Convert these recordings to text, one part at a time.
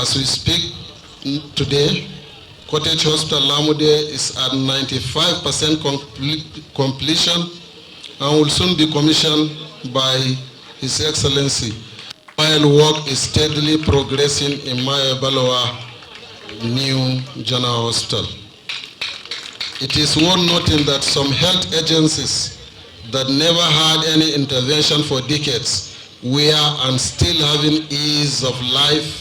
As we speak today, Cottage Hospital Lamude is at 95% completion and will soon be commissioned by His Excellency, while work is steadily progressing in Maya Baloa new general hospital. It is worth noting that some health agencies that never had any intervention for decades were and still having ease of life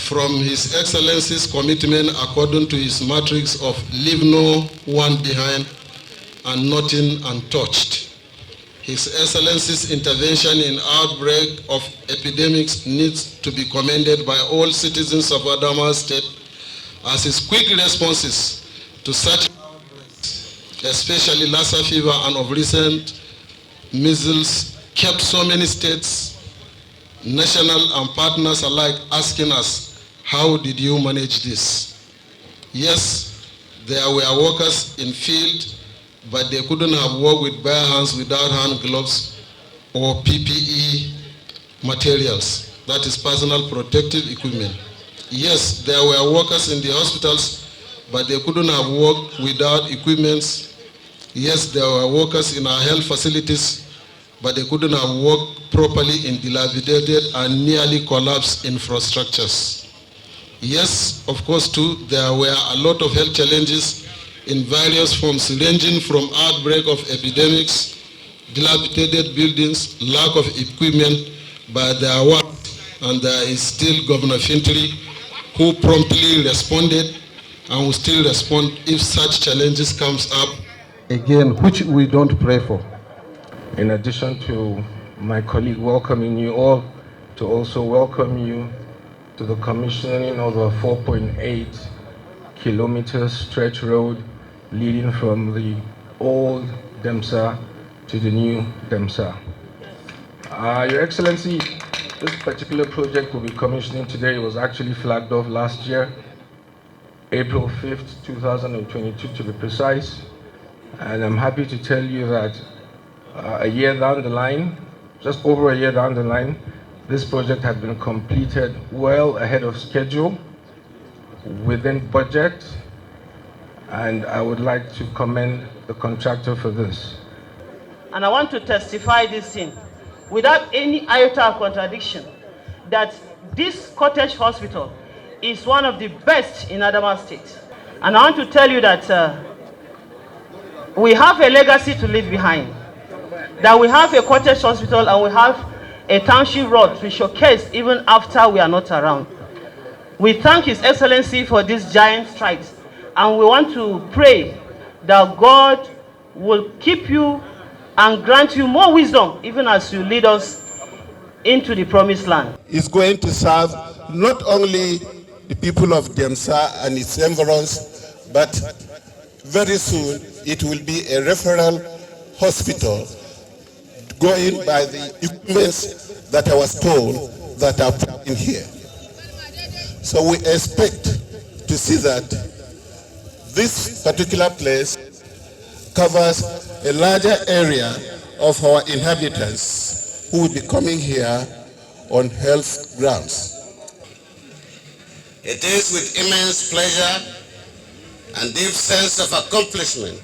from His Excellency's commitment according to his matrix of leave no one behind and nothing untouched. His Excellency's intervention in outbreak of epidemics needs to be commended by all citizens of Adamawa State, as his quick responses to such outbreaks, especially Lassa fever and of recent measles, kept so many states, national and partners alike asking us, how did you manage this? Yes, there were workers in field, but they couldn't have worked with bare hands without hand gloves or PPE materials, that is personal protective equipment. Yes, there were workers in the hospitals, but they couldn't have worked without equipment. Yes, there were workers in our health facilities, but they couldn't have worked properly in dilapidated and nearly collapsed infrastructures. Yes, of course too, there were a lot of health challenges in various forms, ranging from outbreak of epidemics, dilapidated buildings, lack of equipment, but there were, and there is still Governor Fintri, who promptly responded and will still respond if such challenges comes up again, which we don't pray for. In addition to my colleague welcoming you all, to also welcome you to the commissioning of a 4.8 kilometer stretch road leading from the old Demsa to the new Demsa. Your Excellency, this particular project we'll be commissioning today was actually flagged off last year, April 5th, 2022 to be precise. And I'm happy to tell you that a year down the line, just over a year down the line, this project has been completed well ahead of schedule, within budget, and I would like to commend the contractor for this. And I want to testify this thing, without any iota of contradiction, that this cottage hospital is one of the best in Adamawa State. And I want to tell you that we have a legacy to leave behind. That we have a cottage hospital and we have a township road to showcase even after we are not around. We thank His Excellency for this giant strides, and we want to pray that God will keep you and grant you more wisdom even as you lead us into the promised land. It's going to serve not only the people of Demsa and its environs, but very soon it will be a referral hospital going by the equipments that I was told that are put in here. So we expect to see that this particular place covers a larger area of our inhabitants who will be coming here on health grounds. It is with immense pleasure and deep sense of accomplishment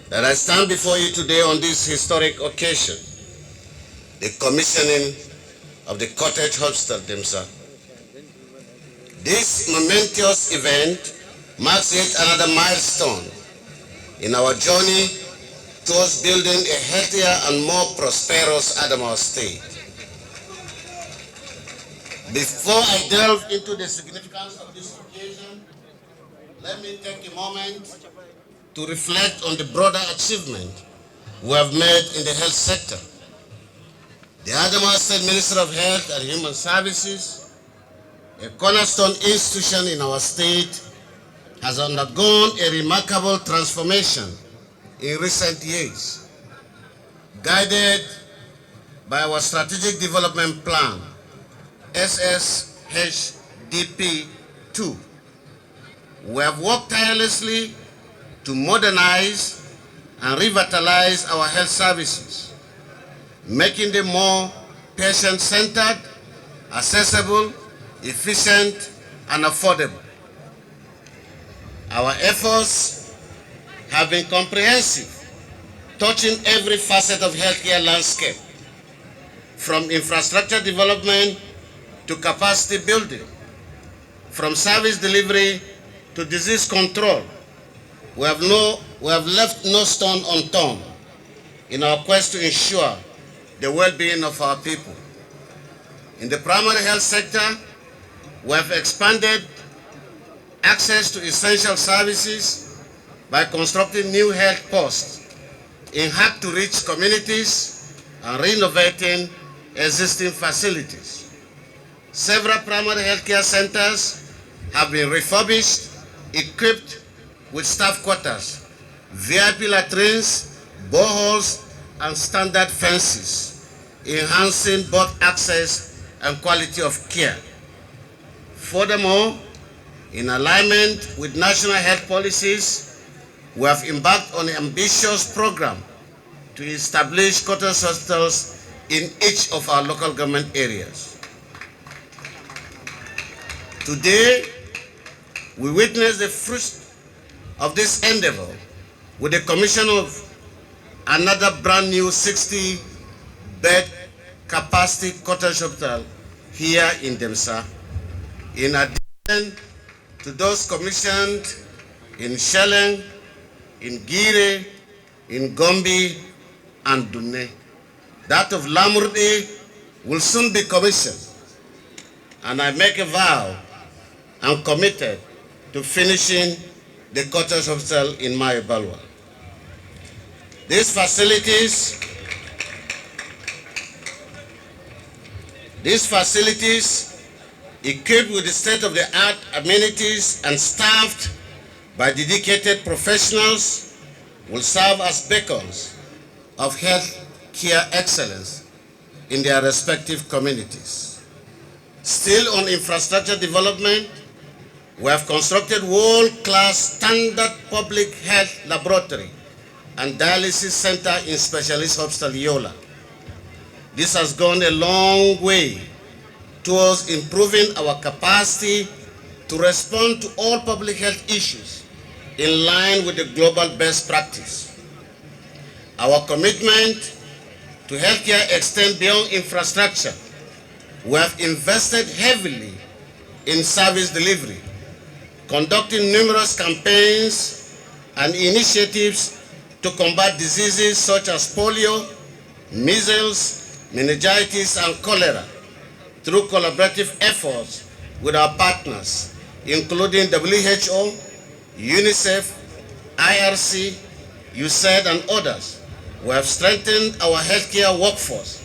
that I stand before you today on this historic occasion, the commissioning of the Cottage Hospital Demsa. This momentous event marks yet another milestone in our journey towards building a healthier and more prosperous Adamawa State. Before I delve into the significance of this occasion, let me take a moment to reflect on the broader achievement we have made in the health sector. The Adamawa State Ministry of Health and Human Services, a cornerstone institution in our state, has undergone a remarkable transformation in recent years. Guided by our Strategic Development Plan, SSHDP2, we have worked tirelessly to modernize and revitalize our health services, making them more patient-centered accessible, efficient, and affordable. Our efforts have been comprehensive, touching every facet of healthcare landscape, from infrastructure development to capacity building, from service delivery to disease control. We have left no stone unturned in our quest to ensure the well-being of our people. In the primary health sector, we have expanded access to essential services by constructing new health posts in hard-to-reach communities and renovating existing facilities. Several primary healthcare centers have been refurbished, equipped with staff quarters, VIP latrines, boreholes, and standard fences, enhancing both access and quality of care. Furthermore, in alignment with national health policies, we have embarked on an ambitious program to establish cottage hospitals in each of our local government areas. Today, we witness the fruits of this endeavor with the commission of another brand new 60-bed capacity cottage hospital here in Demsa, in addition to those commissioned in Shelleng, in Gire, in Gombe, and Dune. That of Lamurde will soon be commissioned, and I make a vow and committed to finishing the cottage hospital in Mayobalwa. These facilities, equipped with the state-of-the-art amenities and staffed by dedicated professionals, will serve as beacons of health care excellence in their respective communities. Still on infrastructure development, we have constructed world-class standard public health laboratory and dialysis center in Specialist Hospital Yola. This has gone a long way towards improving our capacity to respond to all public health issues in line with the global best practice. Our commitment to healthcare extends beyond infrastructure. We have invested heavily in service delivery, conducting numerous campaigns and initiatives to combat diseases such as polio, measles, meningitis, and cholera through collaborative efforts with our partners, including WHO, UNICEF, IRC, USAID, and others. We have strengthened our healthcare workforce,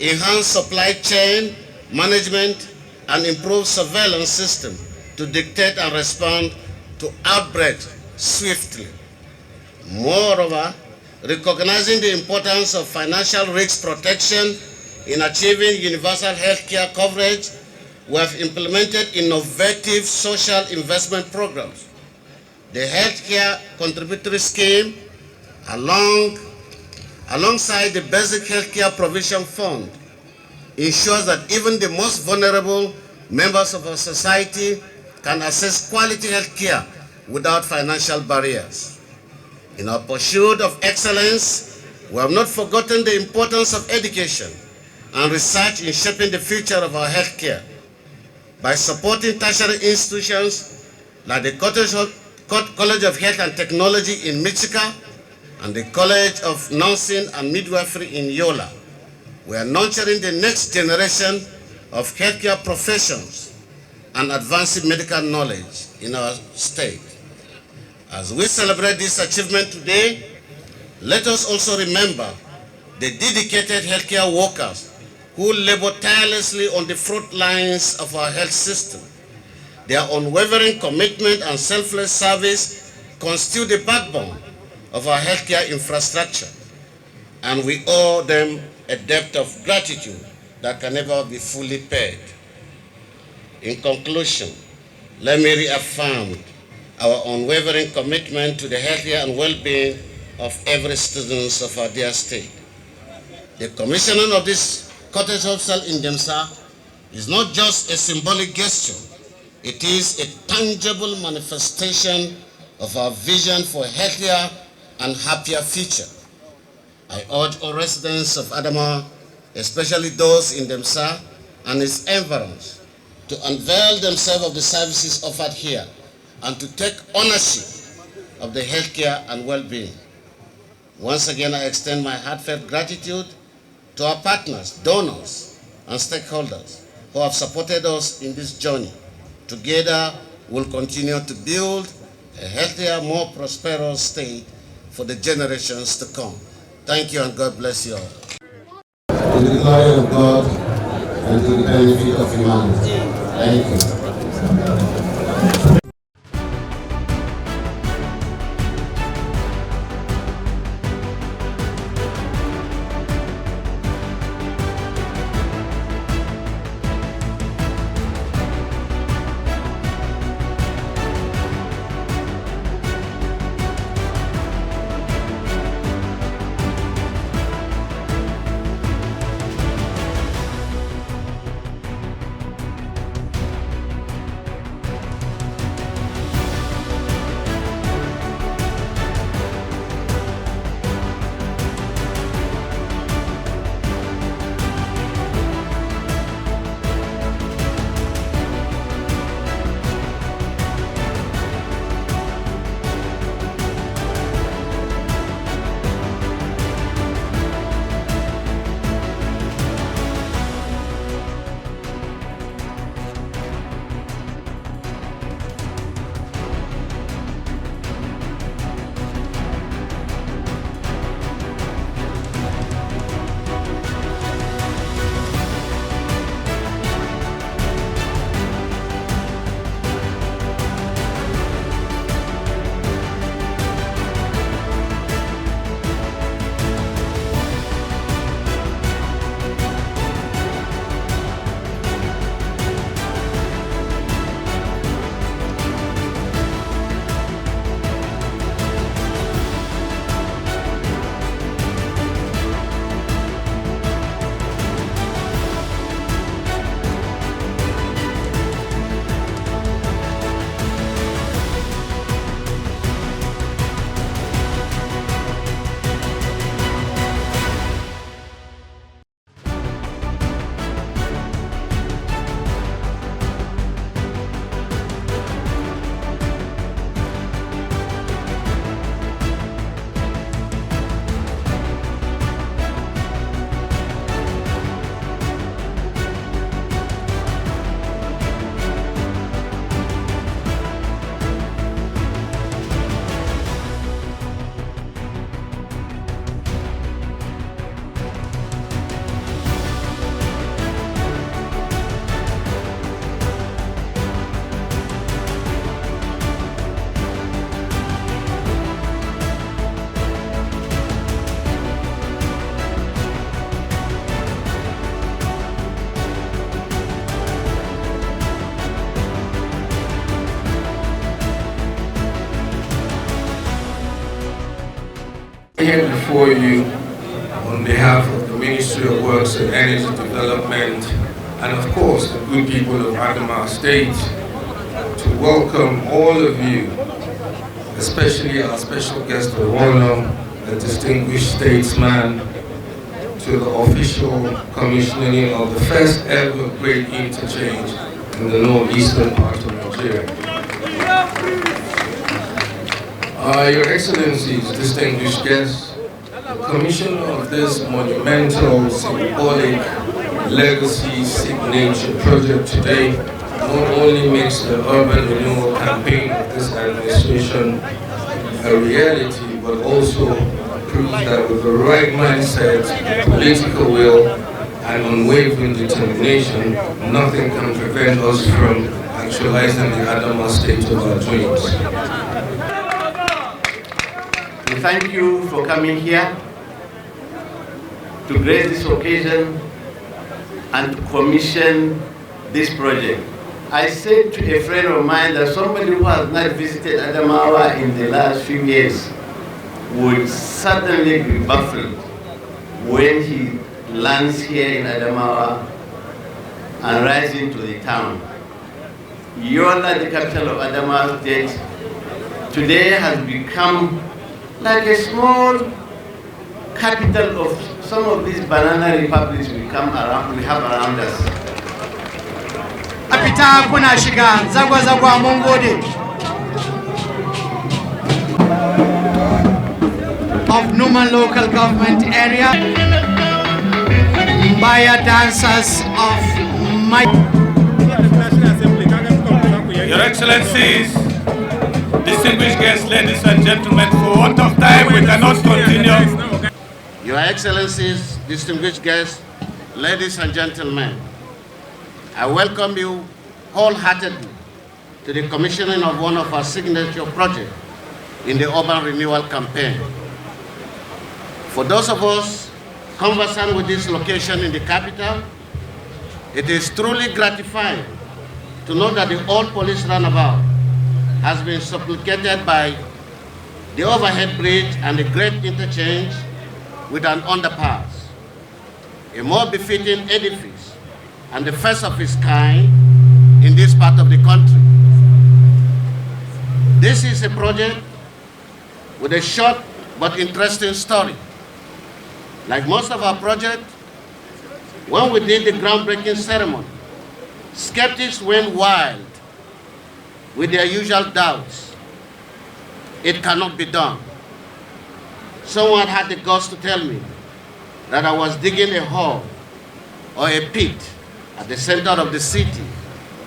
enhanced supply chain management, and improved surveillance system to detect and respond to outbreaks swiftly. Moreover, recognizing the importance of financial risk protection in achieving universal healthcare coverage, we have implemented innovative social investment programs. The Healthcare Contributory Scheme, alongside the Basic Healthcare Provision Fund, ensures that even the most vulnerable members of our society can access quality health care without financial barriers. In our pursuit of excellence, we have not forgotten the importance of education and research in shaping the future of our health care. By supporting tertiary institutions like the College of Health and Technology in Michika and the College of Nursing and Midwifery in Yola, we are nurturing the next generation of healthcare professions and advancing medical knowledge in our state. As we celebrate this achievement today, let us also remember the dedicated healthcare workers who labor tirelessly on the front lines of our health system. Their unwavering commitment and selfless service constitute the backbone of our healthcare infrastructure, and we owe them a debt of gratitude that can never be fully paid. In conclusion, let me reaffirm our unwavering commitment to the healthcare and well-being of every citizen of our dear state. The commissioning of this cottage hospital in Demsa is not just a symbolic gesture, it is a tangible manifestation of our vision for a healthier and happier future. I urge all residents of Adamawa, especially those in Demsa and its environs, to unveil themselves of the services offered here and to take ownership of the healthcare and well-being. Once again, I extend my heartfelt gratitude to our partners, donors, and stakeholders who have supported us in this journey. Together, we'll continue to build a healthier, more prosperous state for the generations to come. Thank you, and God bless you all. To the glory of God and to the benefit of humanity. Thank you. Here before you on behalf of the Ministry of Works and Energy Development and of course the good people of Adamawa State to welcome all of you, especially our special guest of honor, a distinguished statesman, to the official commissioning of the first ever great interchange in the northeastern part of Nigeria. Your Excellencies, distinguished guests, the commission of this monumental, symbolic, legacy signature project today not only makes the urban renewal campaign of this administration a reality, but also proves that with the right mindset, political will, and unwavering determination, nothing can prevent us from actualizing the Adamawa state of our dreams. We thank you for coming here to grace this occasion and to commission this project. I said to a friend of mine that somebody who has not visited Adamawa in the last few years would certainly be baffled when he lands here in Adamawa and rising to the town. Yola, the capital of Adamawa State, today has become like a small capital of some of these banana republics we have around us. Apita kuna shiga zagwa mun gode. Of Numan local government area, Mbaya dancers of my. Your Excellencies, distinguished guests, ladies and gentlemen, for want of time we cannot continue. Your Excellencies, distinguished guests, ladies and gentlemen, I welcome you wholeheartedly to the commissioning of one of our signature projects in the urban renewal campaign. For those of us conversant with this location in the capital, it is truly gratifying to know that the old police roundabout has been supplemented by the overhead bridge and the great interchange with an underpass, a more befitting edifice and the first of its kind in this part of the country. This is a project with a short but interesting story. Like most of our projects, when we did the groundbreaking ceremony, skeptics went wild with their usual doubts. It cannot be done. Someone had the guts to tell me that I was digging a hole or a pit at the center of the city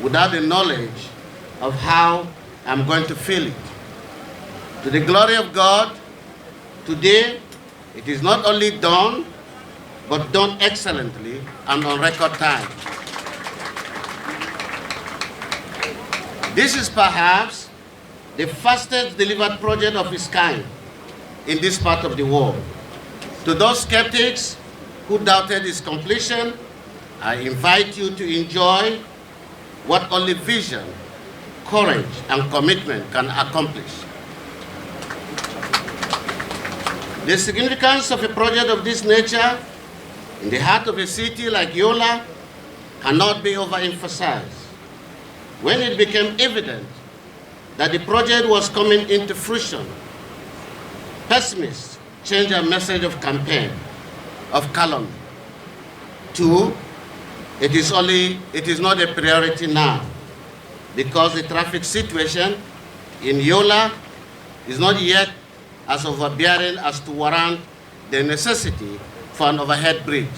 without the knowledge of how I'm going to fill it. To the glory of God, today it is not only done, but done excellently and on record time. This is perhaps the fastest delivered project of its kind in this part of the world. To those skeptics who doubted its completion, I invite you to enjoy what only vision, courage, and commitment can accomplish. The significance of a project of this nature in the heart of a city like Yola cannot be overemphasized. When it became evident that the project was coming into fruition, pessimists changed their message of campaign, of calumny, to it is not a priority now, because the traffic situation in Yola is not yet as overbearing as to warrant the necessity for an overhead bridge.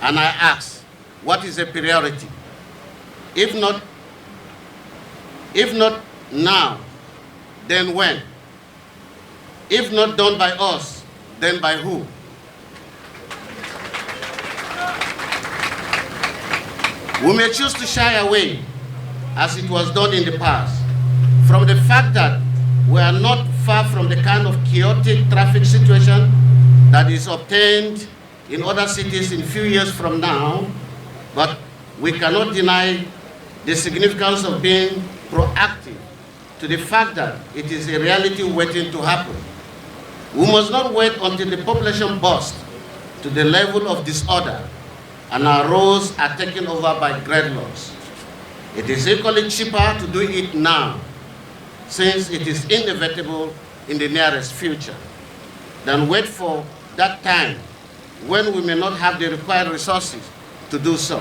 And I ask, what is a priority? If not now, then when? If not done by us, then by who? We may choose to shy away, as it was done in the past, from the fact that we are not far from the kind of chaotic traffic situation that is obtained in other cities in a few years from now, but we cannot deny the significance of being proactive to the fact that it is a reality waiting to happen. We must not wait until the population bursts to the level of disorder and our roads are taken over by dreadlocks. It is equally cheaper to do it now, since it is inevitable in the nearest future, than wait for that time when we may not have the required resources to do so.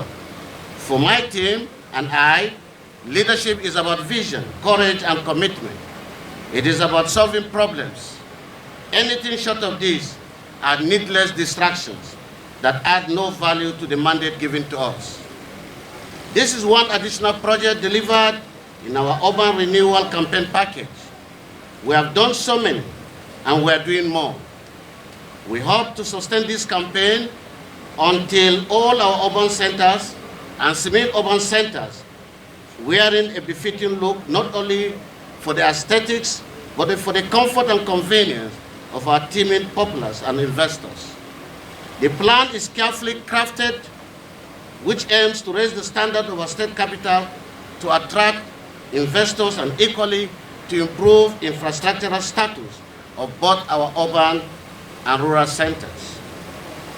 For my team and I, leadership is about vision, courage, and commitment. It is about solving problems. Anything short of this are needless distractions that add no value to the mandate given to us. This is one additional project delivered in our urban renewal campaign package. We have done so many, and we are doing more. We hope to sustain this campaign until all our urban centers and semi-urban centers wearing a befitting look, not only for the aesthetics, but for the comfort and convenience of our teeming populace and investors. The plan is carefully crafted, which aims to raise the standard of our state capital to attract investors and equally to improve infrastructural status of both our urban and rural centers.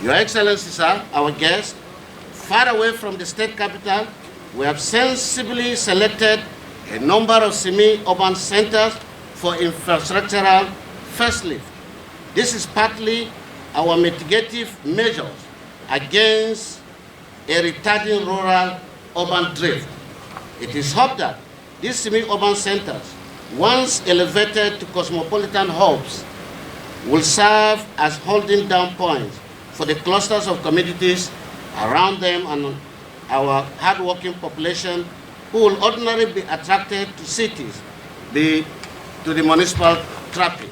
Your Excellency, sir, our guests, far away from the state capital, we have sensibly selected a number of semi-urban centers for infrastructural facelift. This is partly our mitigative measures against a retarding rural-urban drift. It is hoped that these semi-urban centers, once elevated to cosmopolitan hubs, will serve as holding down points for the clusters of communities around them and our hard-working population who will ordinarily be attracted to cities, to the municipal traffic.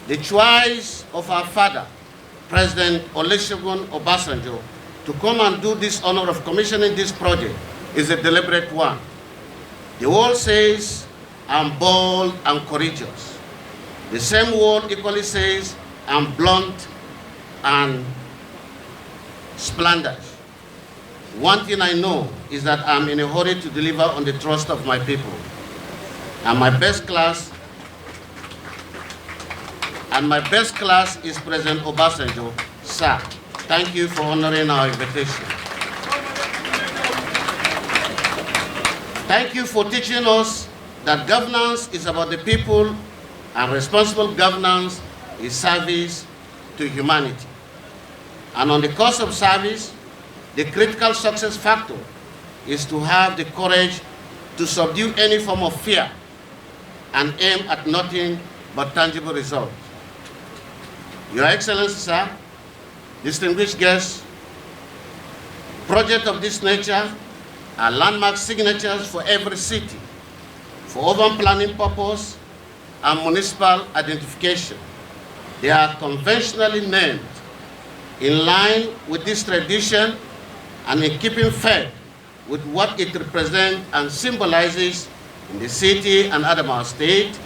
The choice of our father, President Olusegun Obasanjo, to come and do this honor of commissioning this project is a deliberate one. The world says, I'm bold and courageous. The same word equally says, I'm blunt and splendid. One thing I know is that I'm in a hurry to deliver on the trust of my people. And my best class is President Obasanjo. Sir, thank you for honoring our invitation. Thank you for teaching us that governance is about the people and responsible governance is service to humanity. And on the course of service, the critical success factor is to have the courage to subdue any form of fear and aim at nothing but tangible results. Your Excellency, sir, distinguished guests, projects of this nature are landmark signatures for every city, for urban planning purpose and municipal identification. They are conventionally named in line with this tradition and in keeping faith with what it represents and symbolizes in the city and Adamawa State.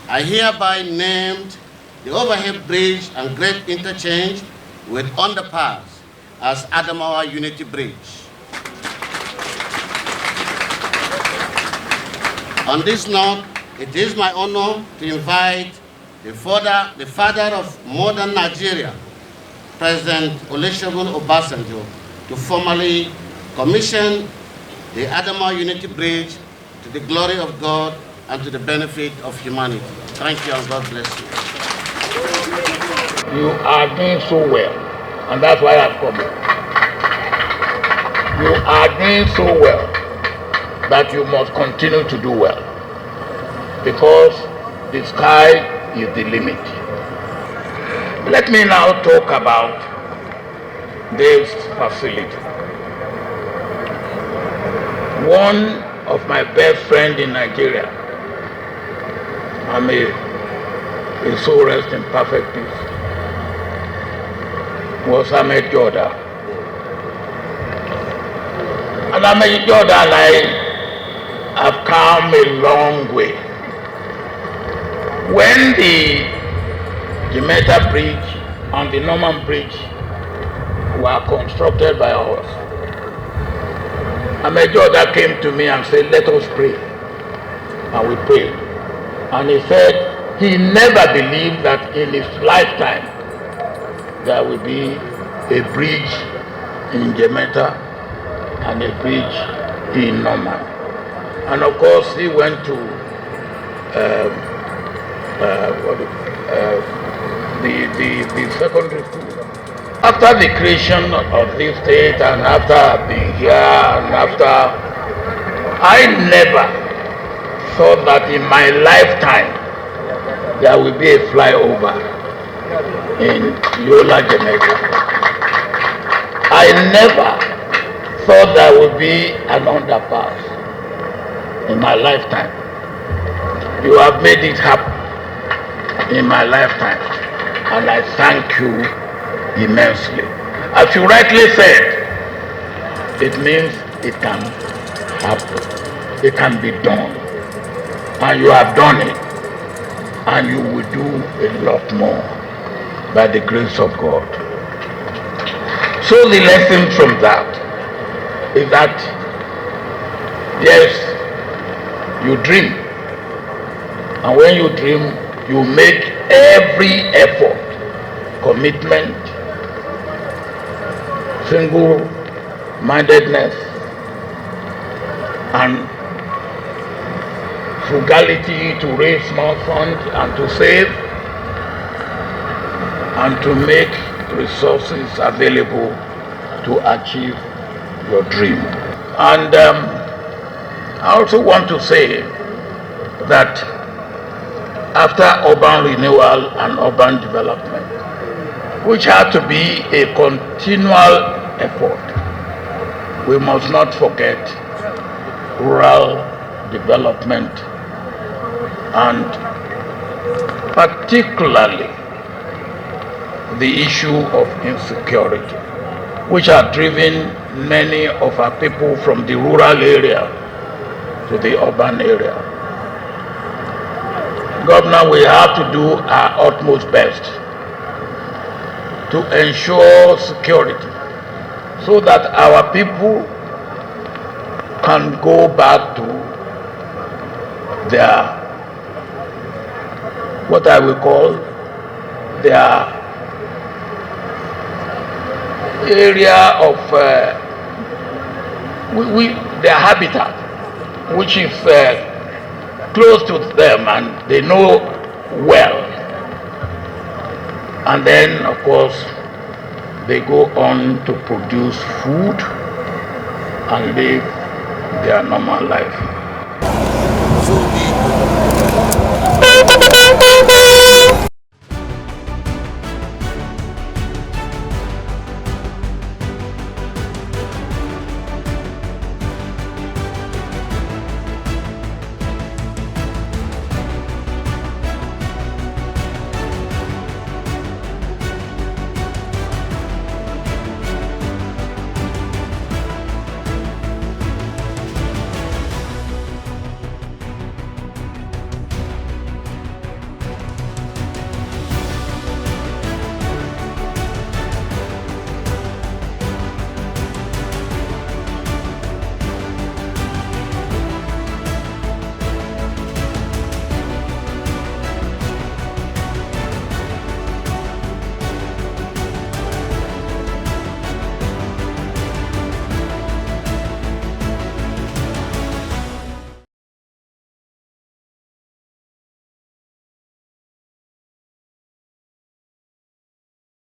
I hereby named the overhead bridge and great interchange with underpass as Adamawa Unity Bridge. On this note, it is my honor to invite the father of modern Nigeria, President Olusegun Obasanjo, to formally commission the Adamawa Unity Bridge to the glory of God and to the benefit of humanity. Thank you and God bless you. You are doing so well, and that's why I've come. You are doing so well that you must continue to do well, because the sky is the limit. Let me now talk about this facility. One of my best friends in Nigeria, his soul rest in perfect peace, was Ahmed Jordan. And Ahmed Jordan and I have come a long way. When the Jamaica Bridge and the Norman Bridge were constructed by us, Ahmed Jordan came to me and said, let us pray. And we prayed. And he said he never believed that in his lifetime there will be a bridge in Jamaica and a bridge in Norman. And of course he went to the secondary school. After the creation of this state and after being here and after, I never thought that in my lifetime there will be a flyover in Yola, Jamaica. I never thought there would be an underpass in my lifetime. You have made it happen in my lifetime, and I thank you immensely. As you rightly said, it means it can happen, it can be done, and you have done it, and you will do a lot more by the grace of God. So the lesson from that is that yes, you dream, and when you dream, you make every effort, commitment, single mindedness and frugality to raise small funds and to save and to make resources available to achieve your dream. And I also want to say that after urban renewal and urban development, which had to be a continual effort, we must not forget rural development and particularly the issue of insecurity, which are driven many of our people from the rural area to the urban area. Governor, we have to do our utmost best to ensure security so that our people can go back to their, what I will call their area of their habitat, which is close to them and they know well. And then, of course, they go on to produce food and live their normal life.